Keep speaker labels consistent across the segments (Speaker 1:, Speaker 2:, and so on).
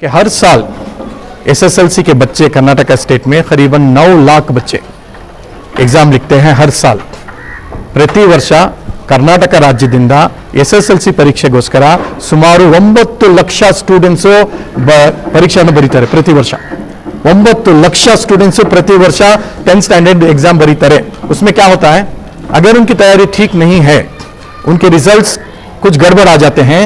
Speaker 1: कि हर साल एसएसएलसी के बच्चे कर्नाटका स्टेट में करीबन 9 लाख बच्चे एग्जाम लिखते हैं हर साल। ಪ್ರತಿ ವರ್ಷ ಕರ್ನಾಟಕ ರಾಜ್ಯದಿಂದ ಎಸ್ಎಸ್ಎಲ್ಸಿ ಪರೀಕ್ಷೆಗೋಸ್ಕರ ಸುಮಾರು 9 ಲಕ್ಷ ಸ್ಟೂಡೆಂಟ್ಸ್ ಪರೀಕ್ಷೆಯನ್ನು ಬರೀತಾರೆ ಪ್ರತಿ ವರ್ಷ। 9 ಲಕ್ಷ स्टूडेंट्स प्रति वर्ष 10th स्टैंडर्ड एग्जाम बरीತಾರೆ। उसमें क्या होता है, अगर उनकी तैयारी ठीक नहीं है, उनके रिजल्ट्स कुछ गड़बड़ आ जाते हैं,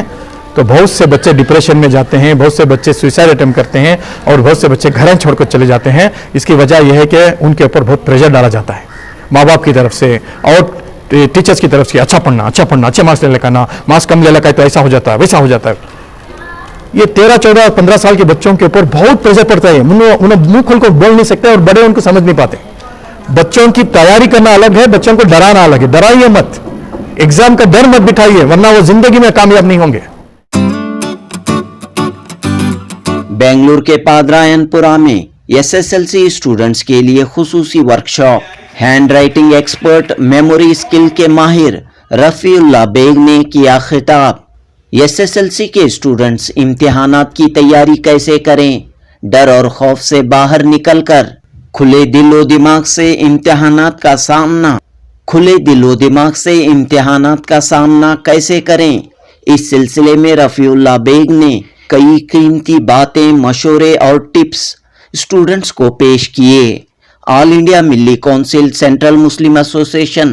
Speaker 1: तो बहुत से बच्चे डिप्रेशन में जाते हैं, बहुत से बच्चे सुसाइड अटेम्प्ट करते हैं और बहुत से बच्चे घर छोड़कर चले जाते हैं। इसकी वजह यह है कि उनके ऊपर बहुत प्रेशर डाला जाता है माँ बाप की तरफ से और टीचर्स की तरफ से। अच्छा पढ़ना, अच्छे मार्क्स ले लेकर, मार्क्स कम ले लेकर तो ऐसा हो जाता है, वैसा हो जाता है। ये 13, 14, 15 साल के बच्चों के ऊपर बहुत प्रेशर पड़ता है। उन्हें मुंह खोल कर बोल नहीं सकते और बड़े उनको समझ नहीं पाते। बच्चों की तैयारी करना अलग है, बच्चों को डराना अलग है। डराइए मत, एग्जाम का डर मत बिठाइए, वरना वो जिंदगी में कामयाब नहीं होंगे।
Speaker 2: बेंगलुरु के पादरायनपुरा में एसएसएलसी स्टूडेंट्स के लिए खुसूसी workshop. Hand writing expert, memory skill के माहिर रफीउल्लाह बेग ने किया खिताब। एसएसएलसी के स्टूडेंट्स इम्तिहानात की तैयारी कैसे करें, डर और खौफ से बाहर निकलकर खुले दिलो दिमाग से इम्तिहानात का सामना कैसे करें, इस सिलसिले में रफीउल्लाह बेग ने कई कीमती बातें, मशवरे और टिप्स स्टूडेंट्स को पेश किए। ऑल इंडिया मिल्ली काउंसिल, सेंट्रल मुस्लिम एसोसिएशन,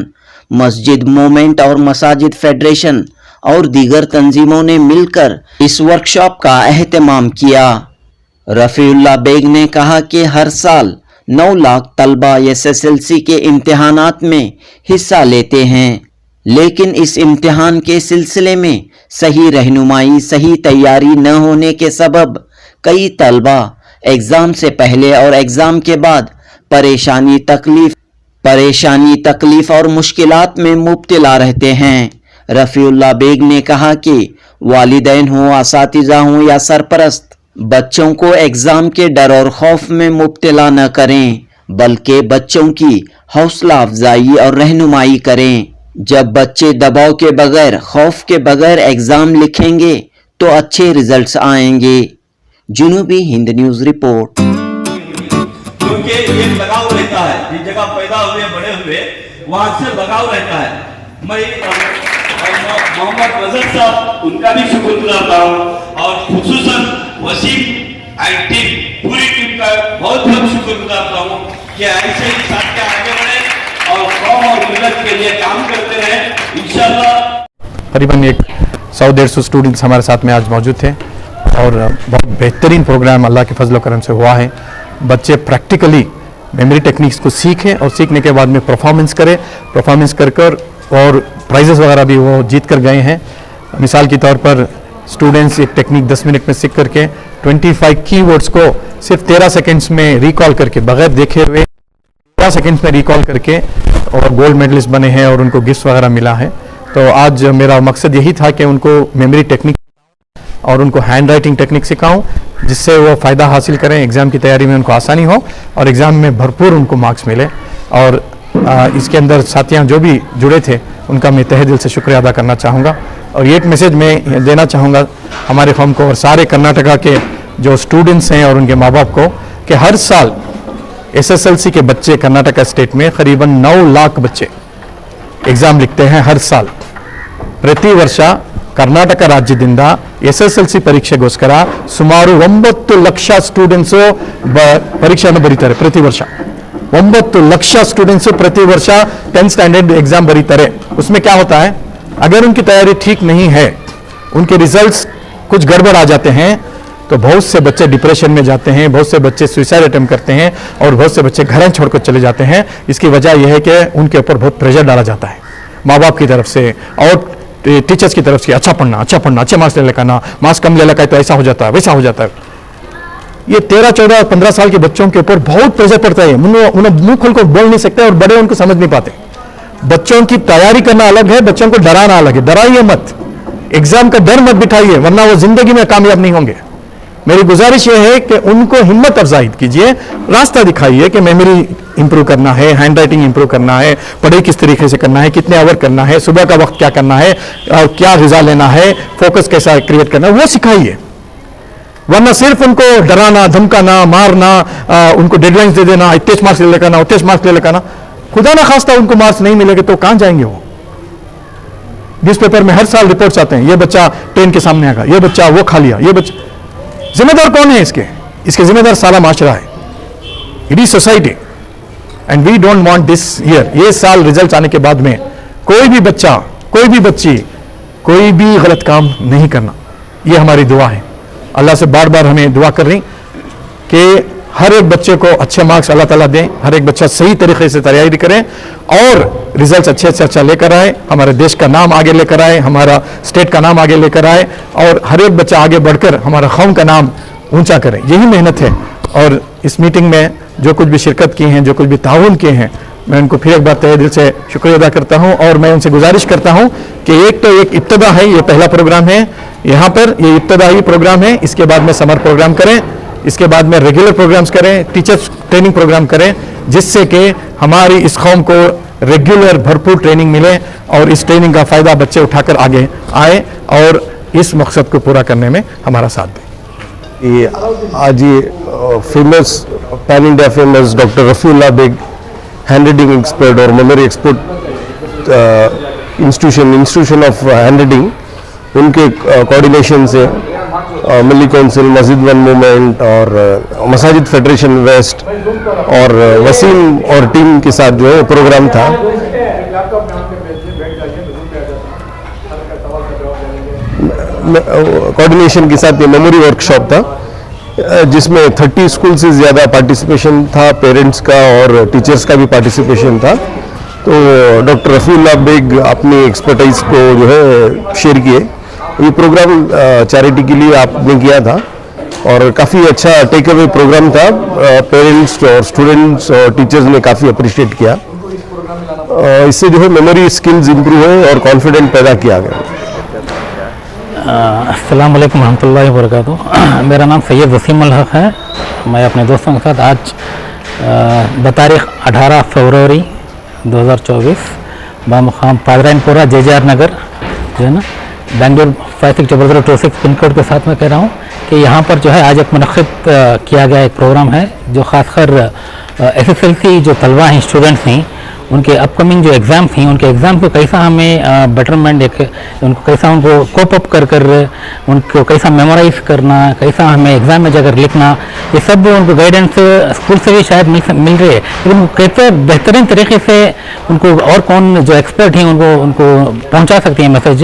Speaker 2: मस्जिद मूवमेंट और मसाजिद फेडरेशन और दीगर तंजीमों ने मिलकर इस वर्कशॉप का एहतमाम किया। रफीउल्लाह बेग ने कहा कि हर साल 9 लाख तलबा एसएसएलसी के इम्तिहानात में हिस्सा लेते हैं, लेकिन इस इम्तिहान के सिलसिले में सही रहनुमाई, सही तैयारी न होने के सबब कई तलबा एग्ज़ाम से पहले और एग्ज़ाम के बाद परेशानी, तकलीफ और मुश्किलात में मुब्तला रहते हैं। रफीउल्लाह बेग ने कहा कि वालिदैन हो, असातिज़ा हो या सरपरस्त, बच्चों को एग्ज़ाम के डर और खौफ में मुब्तला न करें, बल्कि बच्चों की हौसला अफजाई और रहनुमाई करें। जब बच्चे दबाव के बगैर, खौफ के बगैर एग्ज़ाम लिखेंगे तो अच्छे रिजल्ट्स आएंगे। जुनूबी हिंद न्यूज़ रिपोर्ट।
Speaker 3: क्योंकि ये लगाव रहता है, जिस जगह पैदा हुए, बड़े हुए, वहाँ से लगाव रहता है। मैं मोहम्मद रजत साहब, उनका भी शुक्रगुजार करता हूँ और खुसूसन वसीम एंड टीम, पूरी टीम का बहुत बहुत शुक्रगुजार करता हूँ कि ऐसे ही साथ के आगे बढ़े और कौम और मिलत के लिए काम करते रहे इंशाअल्लाह।
Speaker 1: करीबन 100-150 स्टूडेंट्स हमारे साथ में आज मौजूद थे और बहुत बेहतरीन प्रोग्राम अल्लाह के फजल करम से हुआ है। बच्चे प्रैक्टिकली मेमोरी टेक्निक्स को सीखें और सीखने के बाद में परफॉर्मेंस कर और प्राइजेस वगैरह भी वो जीत कर गए हैं। मिसाल के तौर पर स्टूडेंट्स एक टेक्निक 10 मिनट में सीख करके 25 कीवर्ड्स को सिर्फ 13 सेकंड्स में रिकॉल करके, बगैर देखे हुए 13 सेकंड्स में रिकॉल करके और गोल्ड मेडलिस्ट बने हैं और उनको गिफ्ट वगैरह मिला है। तो आज मेरा मकसद यही था कि उनको मेमोरी टेक्निक और उनको हैंड राइटिंग टेक्निक सिखाऊं, जिससे वो फ़ायदा हासिल करें, एग्ज़ाम की तैयारी में उनको आसानी हो और एग्ज़ाम में भरपूर उनको मार्क्स मिले। और इसके अंदर साथियाँ जो भी जुड़े थे उनका मैं तहे दिल से शुक्रिया अदा करना चाहूँगा। और ये एक मैसेज मैं देना चाहूँगा हमारे कौम को और सारे कर्नाटका के जो स्टूडेंट्स हैं और उनके माँ बाप को कि हर साल एसएसएलसी के बच्चे कर्नाटका स्टेट में करीबन 9 लाख बच्चे एग्ज़ाम लिखते हैं हर साल। ಪ್ರತಿ ವರ್ಷ ಕರ್ನಾಟಕ ರಾಜ್ಯದಿಂದ ಎಸ್ಎಸ್ಎಲ್ಸಿ ಪರೀಕ್ಷೆಗೋಸ್ಕರ ಸುಮಾರು 9 ಲಕ್ಷ ಸ್ಟೂಡೆಂಟ್ಸ್ ಪರೀಕ್ಷೆಯನ್ನು ಬರೀತಾರೆ ಪ್ರತಿ ವರ್ಷ। 9 ಲಕ್ಷ स्टूडेंट्स प्रति वर्ष 10th स्टैंडर्ड एग्जाम बरीತಾರೆ। उसमें क्या होता है, अगर उनकी तैयारी ठीक नहीं है, उनके रिजल्ट्स कुछ गड़बड़ आ जाते हैं, तो बहुत से बच्चे डिप्रेशन में जाते हैं, बहुत से बच्चे सुसाइड अटेम्प्ट करते हैं और बहुत से बच्चे घर छोड़कर चले जाते हैं। इसकी वजह यह है कि उनके ऊपर बहुत प्रेशर डाला जाता है माँ बाप की तरफ से और टीचर्स की तरफ से। अच्छा पढ़ना, अच्छे मार्क्स ले लेकर, मार्क्स कम ले लेकर तो ऐसा हो जाता है, वैसा हो जाता है। ये 13, 14, 15 साल के बच्चों के ऊपर बहुत प्रेशर पड़ता है। उन्हें मुंह खोल कर बोल नहीं सकते और बड़े उनको समझ नहीं पाते। बच्चों की तैयारी करना अलग है, बच्चों को डराना अलग है। डराइए मत, एग्जाम का डर मत बिठाइए, वरना वो जिंदगी में कामयाब नहीं होंगे। मेरी गुजारिश ये है कि उनको हिम्मत अफजाई कीजिए, रास्ता दिखाइए कि मेमोरी इंप्रूव करना है, हैंड राइटिंग इंप्रूव करना है, पढ़ाई किस तरीके से करना है, कितने आवर करना है, सुबह का वक्त क्या करना है, और क्या ग़िज़ा लेना है, फोकस कैसा क्रिएट करना है, वो सिखाइए। वरना सिर्फ उनको डराना, धमकाना, मारना, उनको डेडलाइंस दे देना, इतने मार्क्स ले लेकर आना, उतने मार्क्स ले लेकर आना, खुदा ना खास्ता उनको मार्क्स नहीं मिलेंगे तो कहां जाएंगे वो? न्यूज़पेपर में हर साल रिपोर्ट्स आते हैं, ये बच्चा ट्रेन के सामने आ गया, ये बच्चा वो खा लिया, ये बच्चा। जिम्मेदार कौन है इसके? इसके जिम्मेदार सारा माशरा है, it is society, and we don't want this year. ये साल रिजल्ट आने के बाद में कोई भी बच्चा, कोई भी बच्ची, कोई भी गलत काम नहीं करना, ये हमारी दुआ है। अल्लाह से बार बार हमें दुआ कर रही कि हर एक बच्चे को अच्छे मार्क्स अल्लाह ताला दें, हर एक बच्चा सही तरीके से तैयारी करे और रिजल्ट अच्छे से अच्छा लेकर आए, हमारे देश का नाम आगे लेकर आए, हमारा स्टेट का नाम आगे लेकर आए और हर एक बच्चा आगे बढ़कर हमारा कौम का नाम ऊंचा करे। यही मेहनत है। और इस मीटिंग में जो कुछ भी शिरकत की हैं, जो कुछ भी ताउन किए हैं, मैं उनको फिर एक बार तहे दिल से शुक्रिया अदा करता हूं और मैं उनसे गुजारिश करता हूं कि एक तो एक इब्तदा है, ये पहला प्रोग्राम है यहाँ पर, ये इब्तदाई प्रोग्राम है, इसके बाद में समर प्रोग्राम करें, इसके बाद में रेगुलर प्रोग्राम्स करें, टीचर्स ट्रेनिंग प्रोग्राम करें, जिससे कि हमारी इस कौम को रेगुलर भरपूर ट्रेनिंग मिले और इस ट्रेनिंग का फ़ायदा बच्चे उठाकर आगे आए और इस मकसद को पूरा करने में हमारा साथ दें।
Speaker 4: ये आज ये famous pan India famous doctor Rafiullah Baig hand writing expert और memory expert institution of hand writing, उनके कोऑर्डिनेशन से Milli council, Masjid one movement और मसाजिद फेडरेशन वेस्ट और वसीम और टीम के साथ जो है प्रोग्राम था। कोऑर्डिनेशन के साथ ये मेमोरी वर्कशॉप था जिसमें 30 स्कूल से ज़्यादा पार्टिसिपेशन था, पेरेंट्स का और टीचर्स का भी पार्टिसिपेशन था। तो डॉक्टर रफ़ीउल्लाह बेग अपनी एक्सपर्टाइज को जो है शेयर किए। ये प्रोग्राम चैरिटी के लिए आपने किया था और काफ़ी अच्छा टेक अवे प्रोग्राम था। पेरेंट्स और स्टूडेंट्स और टीचर्स ने काफ़ी अप्रिशिएट किया। इससे जो है मेमोरी स्किल्स इम्प्रूव हुए और कॉन्फिडेंट पैदा किया गया।
Speaker 5: अस्सलाम वालेकुम रहमतुल्लाहि व बरकातुहू। मेरा नाम सैयद वसीम उल हक है। मैं अपने दोस्तों के साथ आज बतारीख 18 फरवरी 2024 बामुकाम पादराइनपुरा JJR नगर जो है ना बेंगलुरु 560026 पिन कोड के साथ में कह रहा हूँ कि यहाँ पर जो है आज एक मुनक़्क़िद किया गया एक प्रोग्राम है जो ख़ासकर SSLC जो तलबा हैं, स्टूडेंट्स हैं, उनके अपकमिंग जो एग्ज़ाम थी, उनके एग्ज़ाम को कैसा हमें बेटरमेंट उनको कैसा उनको कोप अप कर उनको कैसा मेमोराइज करना, कैसा हमें एग्ज़ाम में जाकर लिखना, ये सब उनको गाइडेंस स्कूल से भी शायद मिल रही है, लेकिन कैसे बेहतरीन तरीके से उनको और कौन जो एक्सपर्ट हैं उनको पहुंचा सकती है मैसेज,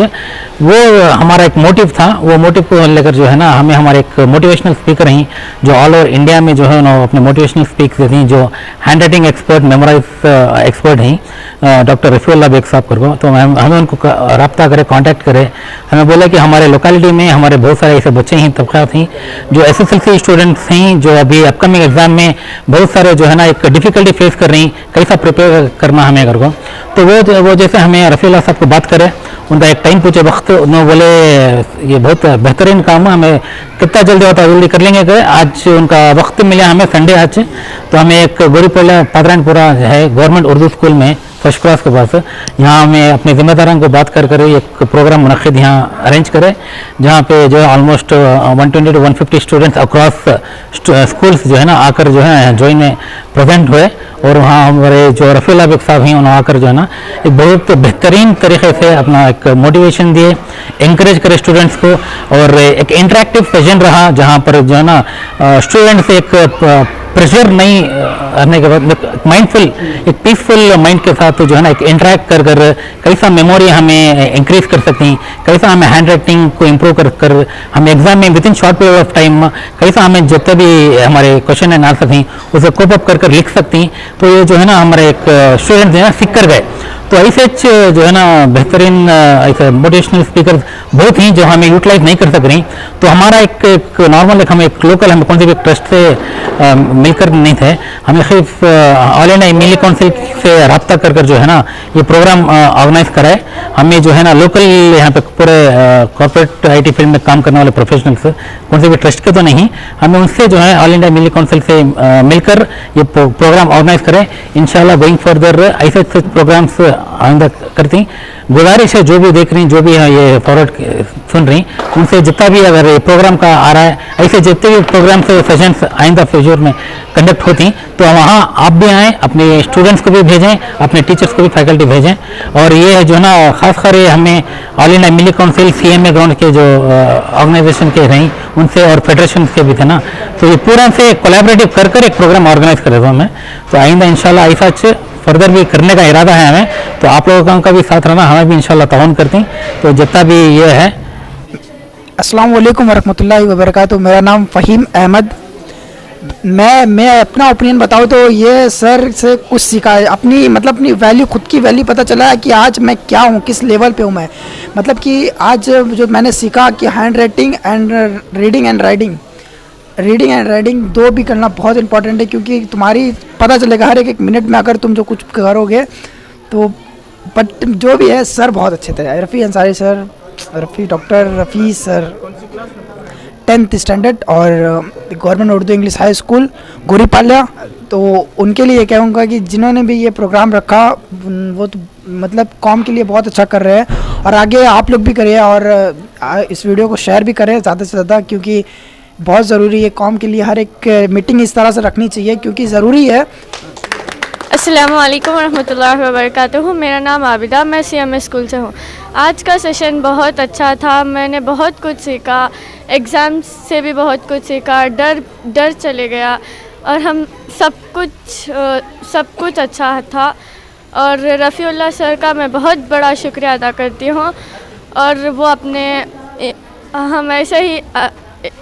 Speaker 5: वो हमारा एक मोटिव था। वो मोटिव को लेकर जो है ना हमें हमारे एक मोटिवेशनल स्पीकर हैं जो ऑल ओवर इंडिया में जो है उन्होंने अपने मोटिवेशनल स्पीक देती हैं, जो hand writing expert, memorize expert हैं, डॉक्टर रफ़ीउल्लाह बेग साहब को। तो हमें उनको रब्ता करें, कांटेक्ट करें। हमें बोला कि हमारे लोकेलिटी में हमारे बहुत सारे ऐसे बच्चे हैं, तबक़ात हैं जो SSLC स्टूडेंट्स हैं जो अभी अपकमिंग एग्ज़ाम में बहुत सारे जो है ना एक डिफ़िकल्टी फेस कर रही हैं, कैसा प्रिपेयर करना हमें घर को। तो वो जैसे हमें रफ़ीउल्लाह साहब को बात करें, उनका एक टाइम पूछे वक्त, उन्होंने बोले ये बहुत बेहतरीन काम है, हमें कितना जल्दी होता है जल्दी कर लेंगे। कि आज उनका वक्त मिला हमें संडे आज, तो हमें एक गोरीपोला पादराइनपुरा है गवर्नमेंट उर्दू स्कूल में फर्स्ट क्लास के पास, यहाँ हमें अपने ज़िम्मेदारों को बात कर एक प्रोग्राम मुनक़्क़िद यहाँ अरेंज करें, जहाँ पे जो है almost 120 to 150 students across schools जो है ना आकर जो है ज्वाइन में प्रेजेंट हुए। और वहाँ हमारे जो रफ़ीउल्लाह बेग साहब हैं उन्होंने आकर जो है ना एक बहुत बेहतरीन तरीके से अपना एक मोटिवेशन दिए, इंकरेज करे स्टूडेंट्स को, और एक इंटरेक्टिव सेशन रहा जहाँ पर जो है ना स्टूडेंट्स एक प्रेशर नहीं रहने के बाद माइंडफुल, एक पीसफुल माइंड के साथ जो है ना एक इंटरेक्ट कर कैसा मेमोरी हमें इंक्रीज कर सकते हैं, कैसा हमें हैंड राइटिंग को इम्प्रूव कर हमें एग्जाम में with in short period of time कैसा हमें जितने भी हमारे क्वेश्चन एंड आंसर हैं उसे कोप अप कर लिख सकते हैं। तो ये जो है ना हमारे एक स्टूडेंट जो है ना सीख कर गए। तो ऐसे जो है ना बेहतरीन ऐसे मोटिवेशनल स्पीकर बहुत ही जो हमें यूटिलाइज नहीं कर सक रही। तो हमारा एक नॉर्मल हम एक लोकल हम कौन से भी ट्रस्ट से मिलकर नहीं थे, हमें सिर्फ ऑल इंडिया मिली काउंसिल से रब्ता कर कर जो है ना ये प्रोग्राम ऑर्गेनाइज कराए। हमें जो है ना लोकल यहाँ पे पूरे कॉर्पोरेट आईटी फील्ड में काम करने वाले प्रोफेशनल्स कौन से भी ट्रस्ट के तो नहीं, हमें उनसे जो है ऑल इंडिया मिली काउंसिल से मिलकर ये प्रोग्राम ऑर्गेनाइज करें। इंशाल्लाह गोइंग फर्दर ऐसे प्रोग्राम्स आइंदा करती। गुजारिश है जो भी देख रही जो भी है ये फॉरवर्ड सुन रही उनसे जितना भी अगर ये प्रोग्राम का आ रहा है ऐसे जितने भी प्रोग्राम से सेशंस आइंदा फ्यूचर में कंडक्ट होती तो वहाँ आप भी आएँ, अपने स्टूडेंट्स को भी भेजें, अपने टीचर्स को भी फैकल्टी भेजें। और ये है जो है ना खासकर ये हमें ऑल इंडिया मिली काउंसिल CMA ग्राउंड के जो ऑर्गेनाइजेशन के रहीं उनसे और फेडरेशन के भी थे ना, तो ये पूरा से कोलैबोरेटिव कर एक प्रोग्राम ऑर्गेनाइज कर रहा हूँ मैं। तो आइंदा इंशाल्लाह ऐसा फर्दर भी करने का इरादा है हमें, तो आप लोगों का भी साथ रहना, हमें भी इंशाल्लाह ताउन करते हैं। तो जितना भी ये है।
Speaker 6: अस्सलाम वालेकुम वरहमतुल्लाहि वबरकातुहू। मेरा नाम फ़हीम अहमद। मैं अपना ओपिनियन बताऊँ तो ये सर से कुछ सीखा है, अपनी मतलब अपनी वैल्यू, खुद की वैल्यू पता चला है कि आज मैं क्या हूँ, किस लेवल पे हूँ मैं। मतलब कि आज जो मैंने सीखा कि hand writing and reading and writing दो भी करना बहुत इंपॉर्टेंट है, क्योंकि तुम्हारी पता चलेगा हर एक मिनट में अगर तुम जो कुछ करोगे तो। बट जो भी है सर बहुत अच्छे थे, Rafi Ansari sir, doctor Rafi sir 10th standard और government Urdu English high school Goripalya. तो उनके लिए कहूँगा कि जिन्होंने भी ये प्रोग्राम रखा वो तो मतलब कौम के लिए बहुत अच्छा कर रहे हैं, और आगे आप लोग भी करिए और इस वीडियो को शेयर भी करें ज़्यादा से ज़्यादा, क्योंकि बहुत ज़रूरी है कौम के लिए। हर एक मीटिंग इस तरह से रखनी चाहिए क्योंकि ज़रूरी है।
Speaker 7: अस्सलाम वालेकुम रहमतुल्लाहि व बरकातुहू। मेरा नाम आबिदा, मैं CMA स्कूल से हूँ। आज का सेशन बहुत अच्छा था, मैंने बहुत कुछ सीखा, एग्ज़ाम से भी बहुत कुछ सीखा, डर चले गया और हम सब कुछ अच्छा था। और रफ़ीउल्लाह सर का मैं बहुत बड़ा शुक्रिया अदा करती हूँ, और वो हम ऐसे ही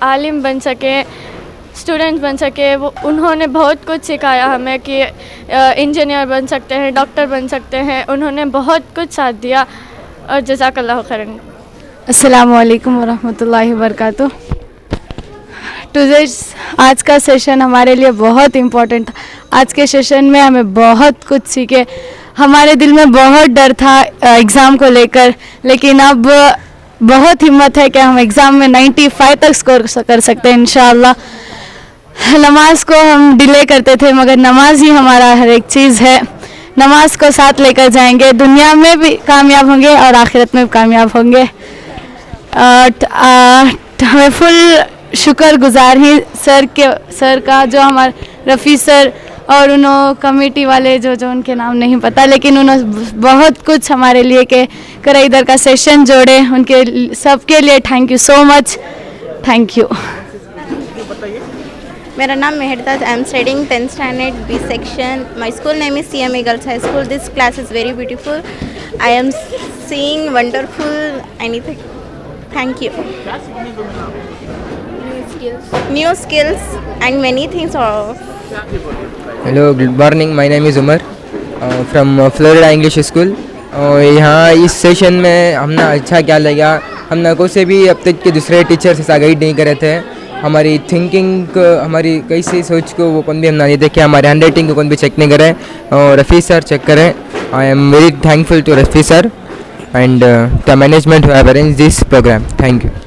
Speaker 7: आलिम बन सके, स्टूडेंट बन सके। वो उन्होंने बहुत कुछ सिखाया हमें कि इंजीनियर बन सकते हैं, डॉक्टर बन सकते हैं, उन्होंने बहुत कुछ साथ दिया। और जज़ाकल्लाहु खैरन।
Speaker 8: अस्सलामु अलैकुम वरहमतुल्लाहि वबरकातुहू। आज का सेशन हमारे लिए बहुत इम्पोर्टेंट था। आज के सेशन में हमें बहुत कुछ सीखे। हमारे दिल में बहुत डर था एग्ज़ाम को लेकर, लेकिन अब बहुत हिम्मत है कि हम एग्ज़ाम में 95 तक स्कोर कर सकते हैं इंशाअल्लाह। नमाज को हम डिले करते थे, मगर नमाज ही हमारा हर एक चीज़ है। नमाज को साथ लेकर जाएंगे, दुनिया में भी कामयाब होंगे और आखिरत में भी कामयाब होंगे। हमें फुल शुक्रगुजार ही सर का, जो हमारे रफ़ी सर और उन्होंने कमेटी वाले जो उनके नाम नहीं पता, लेकिन उन्होंने बहुत कुछ हमारे लिए करे इधर का सेशन जोड़े। उनके सबके लिए thank you so much, thank you.
Speaker 9: मेरा नाम Mehrtaj, I am studying 10th standard B section. My school name is CMA Girls High School. This class is very beautiful. I am seeing wonderful anything. Thank you. New skills and many things are.
Speaker 10: Hello, good morning. My name is Umar from Florida English School. यहाँ इस session में हमने अच्छा क्या लगा, हमने को से भी अब तक के दूसरे टीचर से गाइड नहीं करे थे। हमारी थिंकिंग, हमारी कैसी सोच को वो कौन भी हम नहीं देखे, हमारे हैंड राइटिंग को कौन भी चेक नहीं करे, और रफ़ी सर चेक करें। I am very thankful to Rafi sir and the management who have arranged this programme. Thank you.